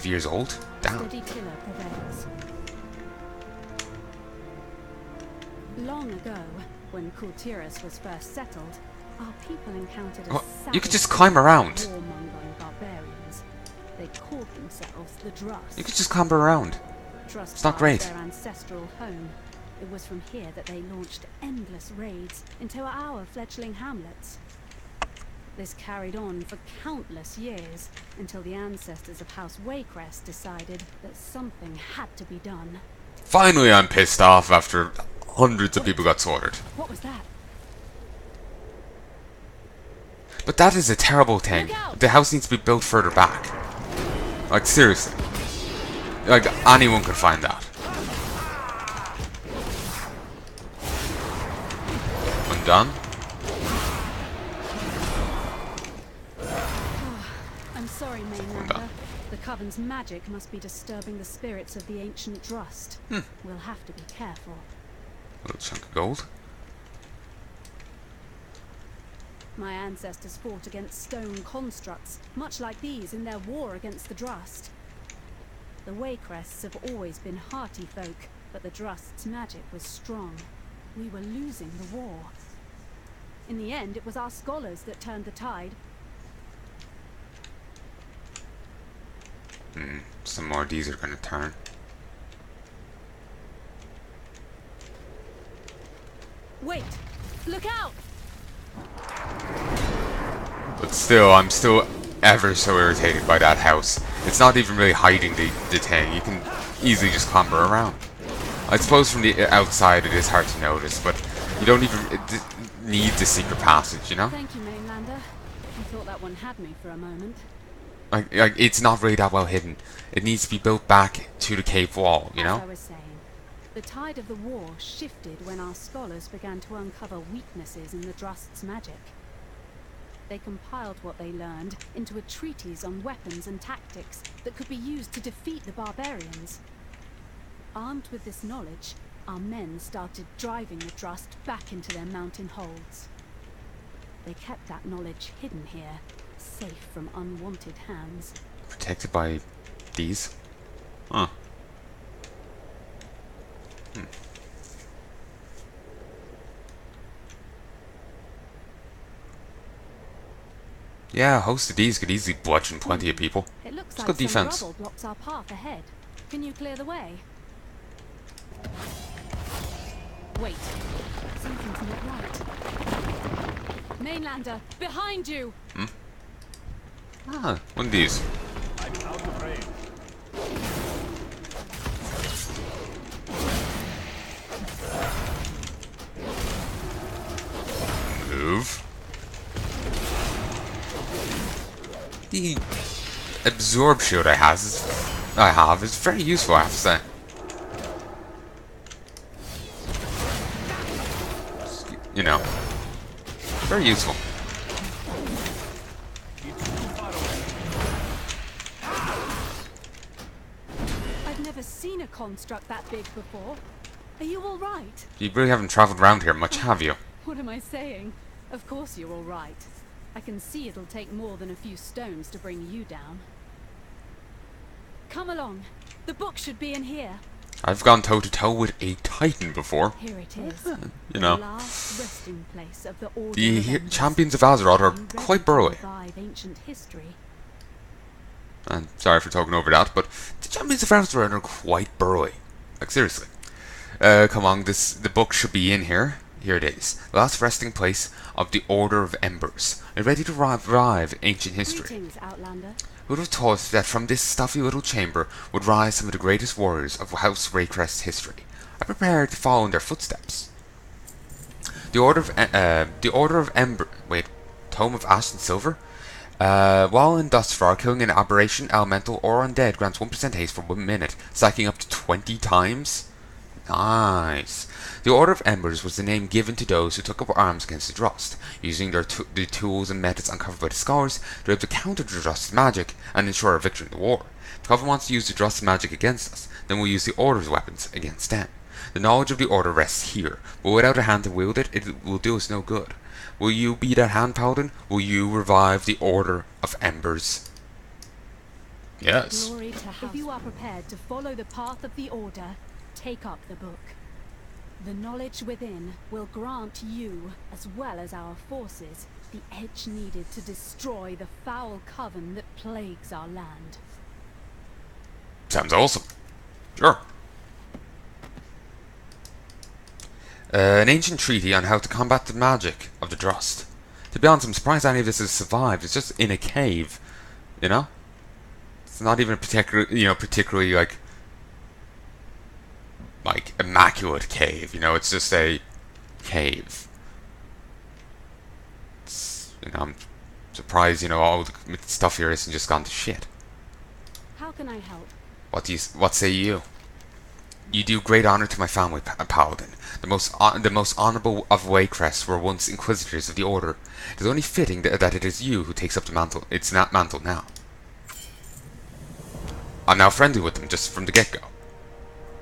of years old? Damn. Steady tiller prevails. Long ago, when Kultiras was first settled, our people encountered a You could just climb around. warmongering barbarians. They called themselves the Drust. You could just climb around. Drust It's not great. their ancestral home. It was from here that they launched endless raids into our fledgling hamlets. This carried on for countless years, until the ancestors of House Waycrest decided that something had to be done. Finally, I'm pissed off after hundreds of people got slaughtered. What was that? But that is a terrible thing. The house needs to be built further back. Like, seriously. Like, anyone could find that. I'm done. I'm sorry, Mainlander. The Coven's magic must be disturbing the spirits of the ancient Drust. We'll have to be careful. A little chunk of gold. My ancestors fought against stone constructs, much like these in their war against the Drust. The Waycrests have always been hearty folk, but the Drust's magic was strong. We were losing the war. In the end, it was our scholars that turned the tide. Some more of these are going to turn. Wait! Look out! But still, I'm still ever so irritated by that house. It's not even really hiding the thing. You can easily just clamber around. I suppose from the outside it is hard to notice, but you don't even need the secret passage, you know? Thank you, Mainlander. I thought that one had me for a moment. Like it's not really that well hidden. It needs to be built back to the cave wall, you know? As I was saying, the tide of the war shifted when our scholars began to uncover weaknesses in the Drust's magic. They compiled what they learned into a treatise on weapons and tactics that could be used to defeat the barbarians. Armed with this knowledge, our men started driving the Drust back into their mountain holds. They kept that knowledge hidden here, safe from unwanted hands. Protected by these? Huh. Yeah, a host of these could easily bludgeon plenty of people. It looks It's like good some defense. rubble blocks our path ahead. Can you clear the way? Wait. Something's not right. Mainlander, behind you! Ah, one of these. I'm out of range. Move. The absorb shield I have is very useful, I have to say. You know, very useful. I've never seen a construct that big before. Are you all right? You really haven't travelled around here much, have you? What am I saying? Of course you're all right. I can see it'll take more than a few stones to bring you down. Come along. The book should be in here. I've gone toe-to-toe with a titan before. Here it is. You know, The last resting place of the Order of the Embers. champions of Azeroth are I'm ready quite to burly. revive ancient history. And sorry for talking over that, but the champions of Armstrong are quite burly. Like, seriously. Come on, the book should be in here. Here it is. The last resting place of the Order of Embers. Are you ready to revive ancient history? Greetings, Outlander. Who would have thought that from this stuffy little chamber would rise some of the greatest warriors of House Waycrest's history? I prepared to follow in their footsteps. The Order of Ember. Wait, Tome of Ash and Silver. While in Dustfar, killing an aberration, elemental, or undead grants 1% haste for 1 minute, stacking up to 20 times. Nice. The Order of Embers was the name given to those who took up arms against the Drust, using the tools and methods uncovered by the scholars to be able to counter the Drust's magic and ensure a victory in the war. If the Coven wants to use the Drust's magic against us, then we'll use the Order's weapons against them. The knowledge of the Order rests here, but without a hand to wield it, it will do us no good. Will you be that hand, Paladin? Will you revive the Order of Embers? Yes. Glory to House. If you are prepared to follow the path of the Order, take up the book. The knowledge within will grant you, as well as our forces, the edge needed to destroy the foul coven that plagues our land. Sounds awesome. Sure. An ancient treaty on how to combat the magic of the Drust. To be honest, I'm surprised any of this has survived. It's just in a cave, you know? It's not even a particularly like immaculate cave, you know, it's just a cave. I'm surprised, all the stuff here isn't just gone to shit. How can I help? What say you? You do great honor to my family, Paladin. The most honorable of Waycrest were once inquisitors of the Order. It is only fitting that it is you who takes up the mantle. It's not mantle now. I'm now friendly with them just from the get-go.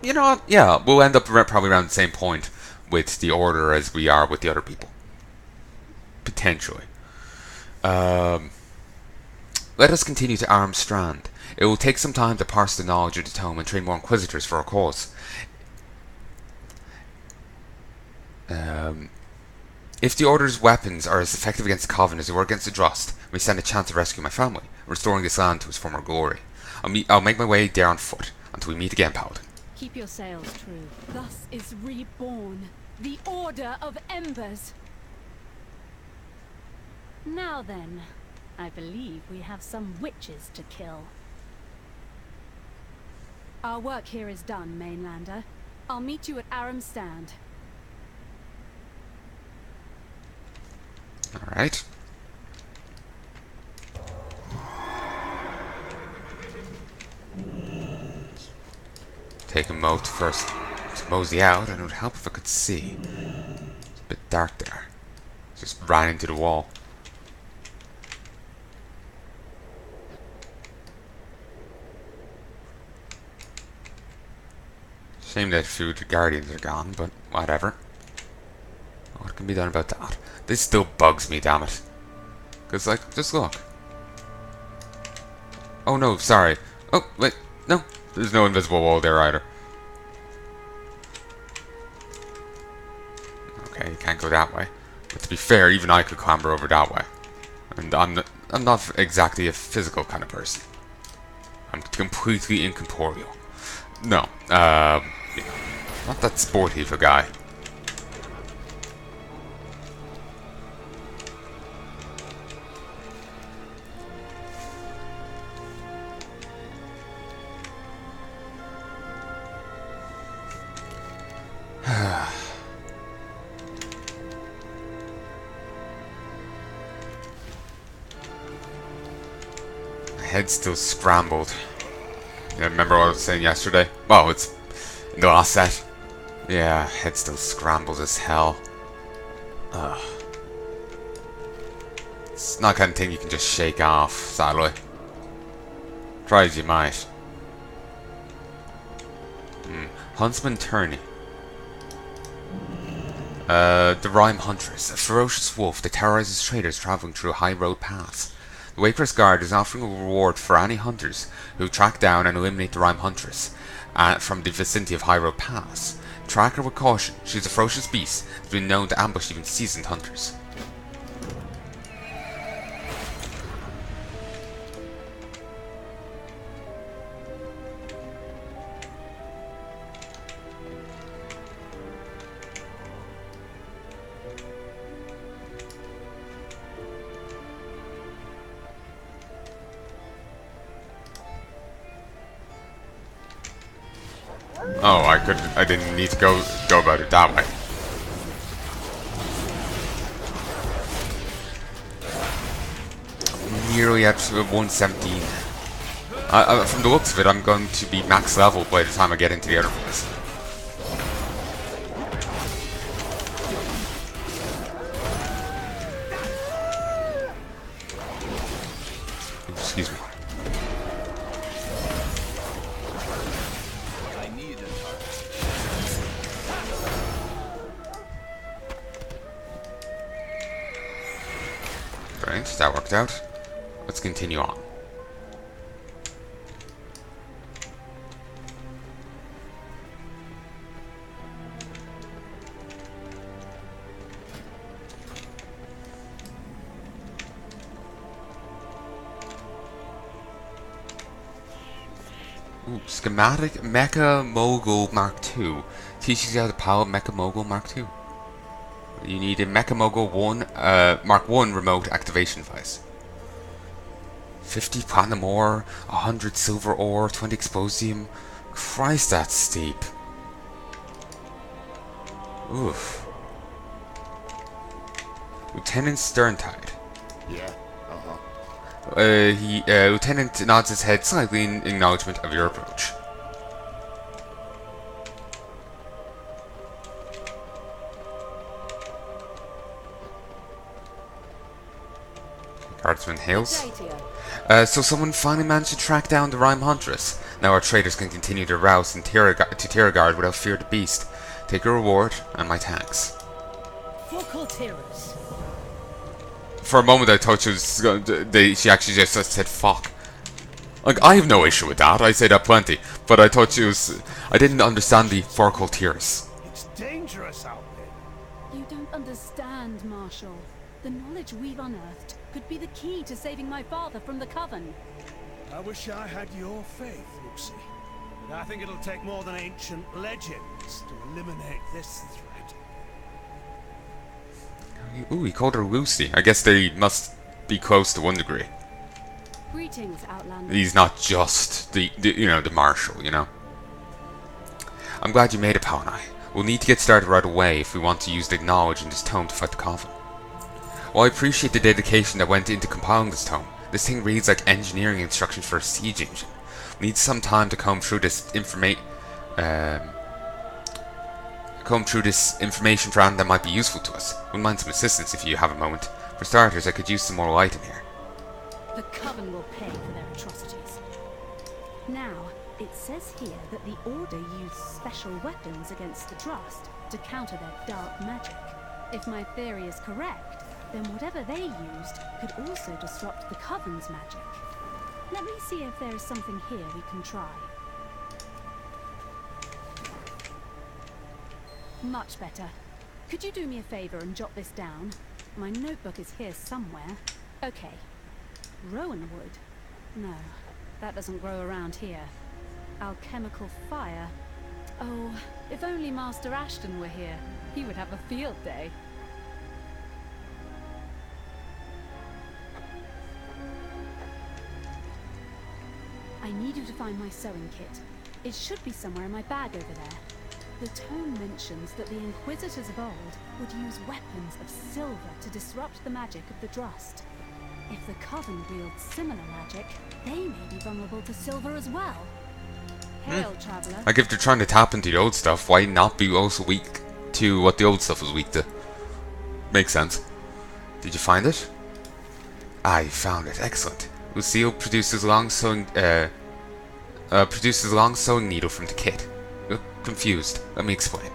You know what? Yeah, we'll end up probably around the same point with the Order as we are with the other people. Potentially. Let us continue to Armstrong. It will take some time to parse the knowledge of the tome and train more inquisitors for our cause. If the Order's weapons are as effective against the Coven as they were against the Drust, we stand a chance to rescue my family, restoring this land to its former glory. I'll make my way there on foot until we meet again, Paladin. Keep your sails true. Thus is reborn the Order of Embers. Now then, I believe we have some witches to kill. Our work here is done, Mainlander. I'll meet you at Aram's stand. Alright. Take a moat first to mosey out, and it would help if I could see. It's a bit dark there. Just ran into the wall. Shame that a few of the Guardians are gone, but whatever. What can be done about that? This still bugs me, damn it. Because, just look. Oh no, sorry. Oh, wait, no. There's no invisible wall there either. Okay, you can't go that way. But to be fair, even I could clamber over that way. And I'm not exactly a physical kind of person. I'm completely incorporeal. No, not that sporty of a guy. My head's still scrambled. Yeah, remember what I was saying yesterday? Well, it's in the last set. Yeah, head still scrambles as hell. Ugh. It's not the kind of thing you can just shake off, sadly. Try as you might. Huntsman Turney. The rhyme Huntress, a ferocious wolf that terrorizes traders traveling through high road paths. The Waycrest Guard is offering a reward for any hunters who track down and eliminate the rhyme Huntress from the vicinity of high road paths. Track her with caution. She's a ferocious beast that's been known to ambush even seasoned hunters. Oh, I didn't need to go about it that way. Nearly at 117. From the looks of it, I'm going to be max level by the time I get into the other place. Excuse me. Right, that worked out. Let's continue on. Ooh, schematic Mecha Mogul Mark II. Teaches you how to pilot Mecha Mogul Mark II. You need a Mecha Mogul 1, Mark 1 remote activation device. 50 platinum ore, 100 silver ore, 20 explosium. Christ, that's steep. Oof. Lieutenant Sterntide. Yeah. Lieutenant nods his head slightly in acknowledgement of your approach. Guardsman hails. So someone finally managed to track down the rhyme Huntress. Now our traders can continue their routes to Tiergard without fear of the beast. Take your reward and my thanks. For a moment I thought she actually just said fuck. Like, I have no issue with that, I say that plenty. But I thought I didn't understand the Forkal Tears. It's dangerous out there. You don't understand, Marshal. The knowledge we've unearthed could be the key to saving my father from the Coven. I wish I had your faith, Lucy. But I think it'll take more than ancient legends to eliminate this threat. Ooh, he called her Lucy. I guess they must be close to one degree. Greetings, Outlander. He's not just the Marshal, you know. I'm glad you made it, Palnai. We'll need to get started right away if we want to use the knowledge in this tome to fight the Coven. While I appreciate the dedication that went into compiling this tome, this thing reads like engineering instructions for a siege engine. We need some time to comb through this information for anything that might be useful to us. Wouldn't mind some assistance if you have a moment. For starters, I could use some more light in here. The Coven will pay for their atrocities. Now, it says here that the Order used special weapons against the Trust to counter their dark magic. If my theory is correct, then whatever they used could also disrupt the Coven's magic. Let me see if there is something here we can try. Much better. Could you do me a favor and jot this down? My notebook is here somewhere. Okay. Rowanwood? No, that doesn't grow around here. Alchemical fire? Oh, if only Master Ashton were here. He would have a field day. I need you to find my sewing kit. It should be somewhere in my bag over there. The tome mentions that the Inquisitors of old would use weapons of silver to disrupt the magic of the Drust. If the Coven wields similar magic, they may be vulnerable to silver as well. Hail, traveler. Like, if they're trying to tap into the old stuff, why not be also weak to what the old stuff was weak to? Makes sense. Did you find it? Ah, you found it. Excellent. Lucille produces a long sewing needle from the kit. You're confused. Let me explain.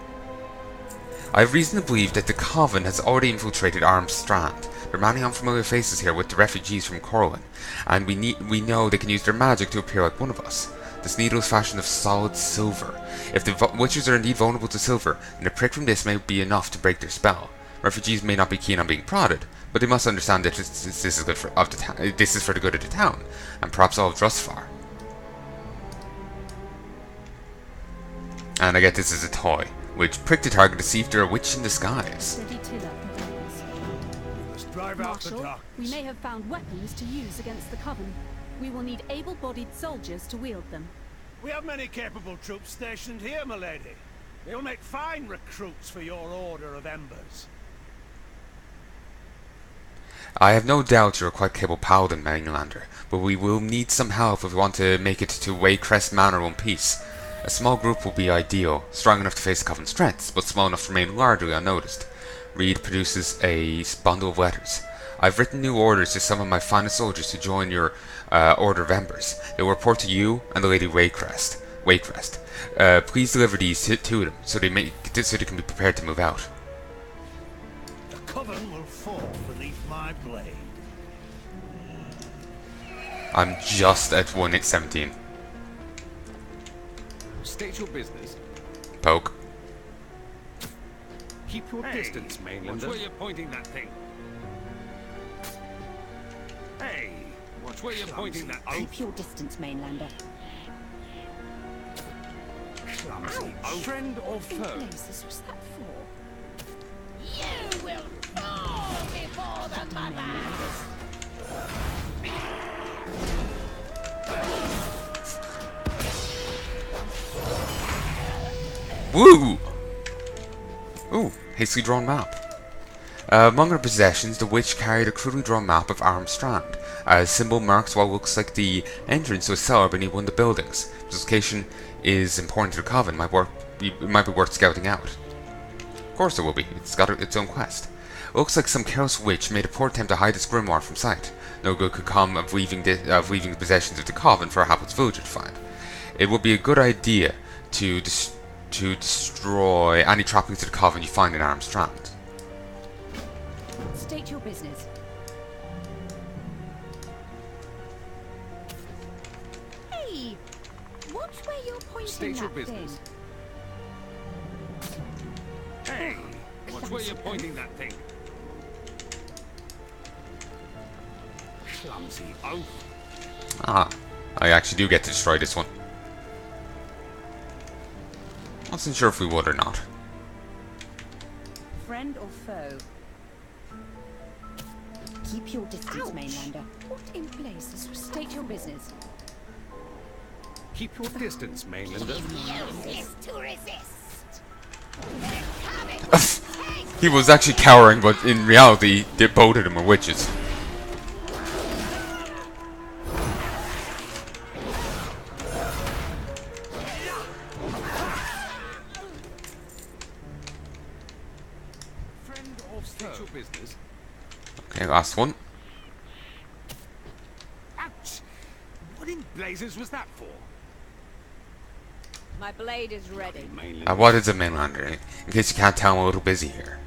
I have reason to believe that the Coven has already infiltrated Armstrong. There are many unfamiliar faces here with the refugees from Corlin, and we know they can use their magic to appear like one of us. This needle is fashioned of solid silver. If the witches are indeed vulnerable to silver, then a prick from this may be enough to break their spell. Refugees may not be keen on being prodded, but they must understand that this is good for the good of the town, and perhaps all of Drustvar. And I get this as a toy, which prick the target to see if they're a witch in disguise. Marshal, we may have found weapons to use against the Coven. We will need able-bodied soldiers to wield them. We have many capable troops stationed here, my lady. They'll make fine recruits for your Order of Embers. I have no doubt you're a quite capable paladin, Mainlander, but we will need some help if we want to make it to Waycrest Manor in peace. A small group will be ideal, strong enough to face the Coven's strengths, but small enough to remain largely unnoticed. Reed produces a bundle of letters. I've written new orders to some of my finest soldiers to join your Order of Embers. They will report to you and the Lady Waycrest. Please deliver these to them, so they can be prepared to move out. The Coven will fall beneath my blade. I'm just at 1:17. State your business. Poke. Keep your distance, Mainlander. Watch where you're pointing that thing. Hey, watch where you're pointing that thing. Keep your distance, Mainlander. Clumsy. Oh, friend or foe? Places was that for? You will fall before the mother. Woo! Ooh, hastily drawn map. Among her possessions, the witch carried a crudely drawn map of Armstrong. A symbol marks what looks like the entrance to a cellar beneath one of the buildings. This location is important to the Coven. It might be worth scouting out. Of course it will be. It's got its own quest. It looks like some careless witch made a poor attempt to hide this grimoire from sight. No good could come of leaving the possessions of the Coven for a hapless villager to find. It would be a good idea to destroy any trappings of the Coven you find in Armstrong. State your business. Hey! Watch where you're pointing State your that business. thing. Hey, watch where you're pointing that thing. Clumsy oaf. Ah, I actually do get to destroy this one. Wasn't sure if we would or not. Friend or foe? Keep your distance, Mainlander. What in places? State your business. Keep your distance, Mainlander. Useless to resist. He was actually cowering, but in reality, both of them are witches. Friend or state your business. Okay, last one. Ouch! What in blazes was that for? My blade is ready. Mainlander. What is a mainlander? In case you can't tell, I'm a little busy here.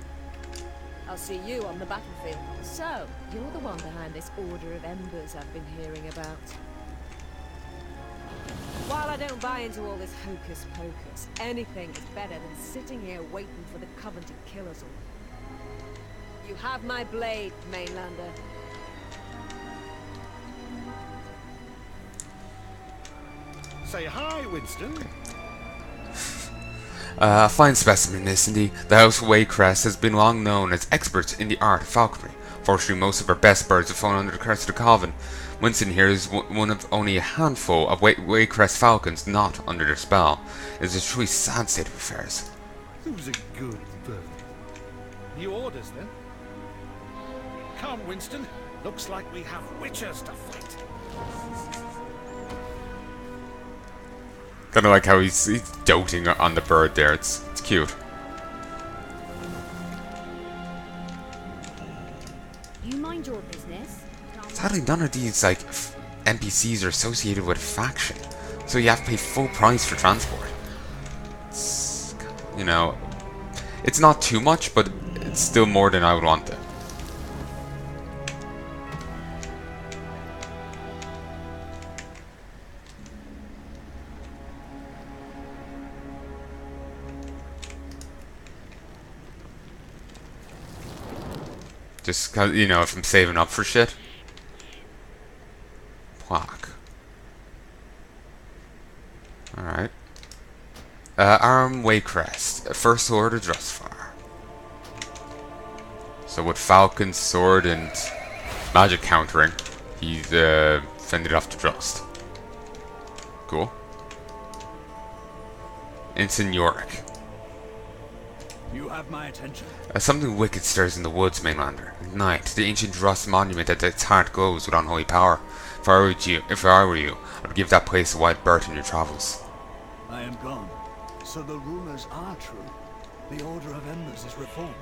I'll see you on the battlefield. So, you're the one behind this Order of Embers I've been hearing about. While I don't buy into all this hocus pocus, anything is better than sitting here waiting for the Coven to kill us all. You have my blade, Mainlander. Say hi, Winston. A fine specimen, isn't he? The House of Waycrest has been long known as experts in the art of falconry. Fortunately, most of our best birds have fallen under the curse of the Coven. Winston here is one of only a handful of Waycrest falcons not under their spell. It is a truly sad state of affairs. Who's a good bird? New orders, then? Come, Winston. Looks like we have witches to fight. Kind of like how he's doting on the bird there. It's cute. You mind your business? Sadly, none of these NPCs are associated with a faction, so you have to pay full price for transport. It's, you know, it's not too much, but it's still more than I would want to. Just cause, you know, if I'm saving up for shit. Plaque. Alright. Waycrest. First Order Drustfar. So with Falcon, Sword, and magic countering, he's fended off to Drust. Cool. Ensign Yorick. You have my attention. Something wicked stirs in the woods, Mainlander. At night, the ancient Drust monument at its heart glows with unholy power. If I were you, I would give that place a wide berth in your travels. I am gone. So the rumors are true. The Order of Embers is reformed.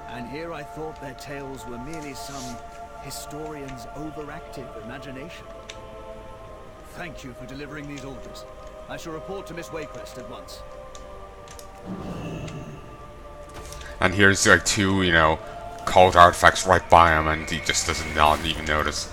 And here I thought their tales were merely some historian's overactive imagination. Thank you for delivering these orders. I shall report to Miss Waycrest at once. And here's like two, you know, cult artifacts right by him, and he just does not even notice.